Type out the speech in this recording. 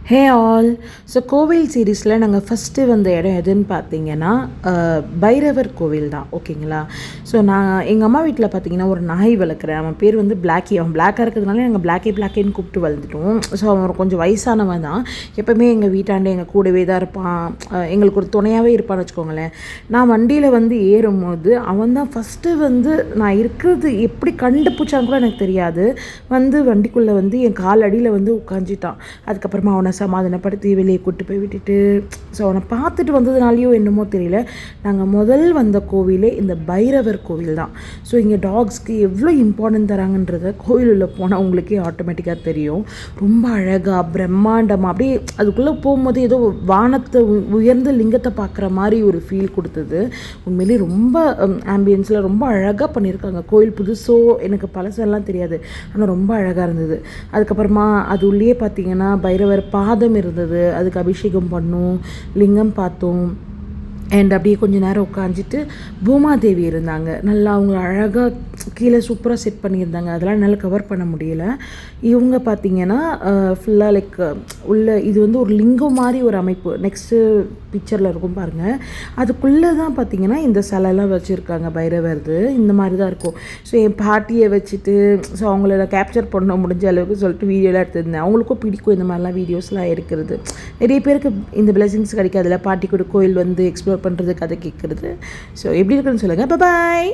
Hey all. So கோவில் சீரீஸில் நாங்கள் ஃபஸ்ட்டு வந்த இடம் எதுன்னு பார்த்தீங்கன்னா பைரவர் கோவில் தான். ஓகேங்களா? ஸோ நான் எங்கள் அம்மா வீட்டில் பார்த்தீங்கன்னா ஒரு நாய் வளர்க்குறேன். அவன் பேர் வந்து பிளாக்கி. அவன் பிளாக்காக இருக்கிறதுனால நாங்கள் பிளாக்கேன்னு கூப்பிட்டு வளர்ந்துட்டோம். ஸோ அவன் கொஞ்சம் வயசானவன் தான். எப்போவுமே எங்கள் வீட்டாண்டே எங்கள் கூடவே தான் இருப்பான். எங்களுக்கு ஒரு துணையாகவே இருப்பான்னு வச்சுக்கோங்களேன். நான் வண்டியில் வந்து ஏறும்போது அவன் தான் ஃபஸ்ட்டு வந்து நான் இருக்கிறது எப்படி கண்டுபிடிச்சான்னு கூட எனக்கு தெரியாது. வந்து வண்டிக்குள்ளே வந்து என் கால் அடியில் வந்து உட்காந்துட்டான். அதுக்கப்புறமா அவனை சமாதானப்படுத்தி வெளியே கூட்டு போய் விட்டுட்டு, ஸோ அவனை பார்த்துட்டு வந்ததுனாலையோ என்னமோ தெரியல, நாங்கள் முதல் வந்த கோவிலே இந்த பைரவர் கோவில் தான். ஸோ இங்கே டாக்ஸ்க்கு எவ்வளோ இம்பார்ட்டன்ட் தராங்கன்றத கோவில் உள்ள போனால் உங்களுக்கே ஆட்டோமேட்டிக்காக தெரியும். ரொம்ப அழகாக பிரம்மாண்டமாக அப்படியே அதுக்குள்ளே போகும்போது ஏதோ வானத்தை உயர்ந்த லிங்கத்தை பார்க்குற மாதிரி ஒரு ஃபீல் கொடுத்தது. உண்மையிலே ரொம்ப ஆம்பியன்ஸில் ரொம்ப அழகாக பண்ணியிருக்காங்க. கோயில் புதுசோ எனக்கு பழசெல்லாம் தெரியாது, ஆனால் ரொம்ப அழகாக இருந்தது. அதுக்கப்புறமா அது உள்ளே பார்த்தீங்கன்னா பைரவர் பாதம் இருந்தது, அதுக்கு அபிஷேகம் பண்ணோம், லிங்கம் பார்த்தோம். அண்ட் அப்படியே கொஞ்சம் நேரம் உட்காந்துட்டு பூமாதேவி இருந்தாங்க. நல்லா அவங்க அழகாக கீழே சூப்பராக செட் பண்ணியிருந்தாங்க. அதெல்லாம் என்னால் கவர் பண்ண முடியல. இவங்க பார்த்திங்கன்னா ஃபுல்லாக லைக் உள்ள இது வந்து ஒரு லிங்கம் மாதிரி ஒரு அமைப்பு. நெக்ஸ்ட்டு பிக்சரில் இருக்கும் பாருங்கள். அதுக்குள்ளே தான் பார்த்திங்கன்னா இந்த சிலைலாம் வச்சுருக்காங்க பைரவர்து. இந்த மாதிரி தான் இருக்கும். ஸோ என் பாட்டியை வச்சுட்டு ஸோ அவங்கள கேப்சர் பண்ண முடிஞ்ச அளவுக்கு சொல்லிட்டு வீடியோலாம் எடுத்துருந்தேன். அவங்களுக்கும் பிடிக்கும் இந்த மாதிரிலாம் வீடியோஸ்லாம் இருக்கிறது. நிறைய பேருக்கு இந்த பிளெஸிங்ஸ் கிடைக்காதுல, பாட்டி கூட கோயில் வந்து எக்ஸ்ப்ளோர் பண்ணுறது, கதை கேட்குறது. ஸோ எப்படி இருக்குன்னு சொல்லுங்கள். பாய்.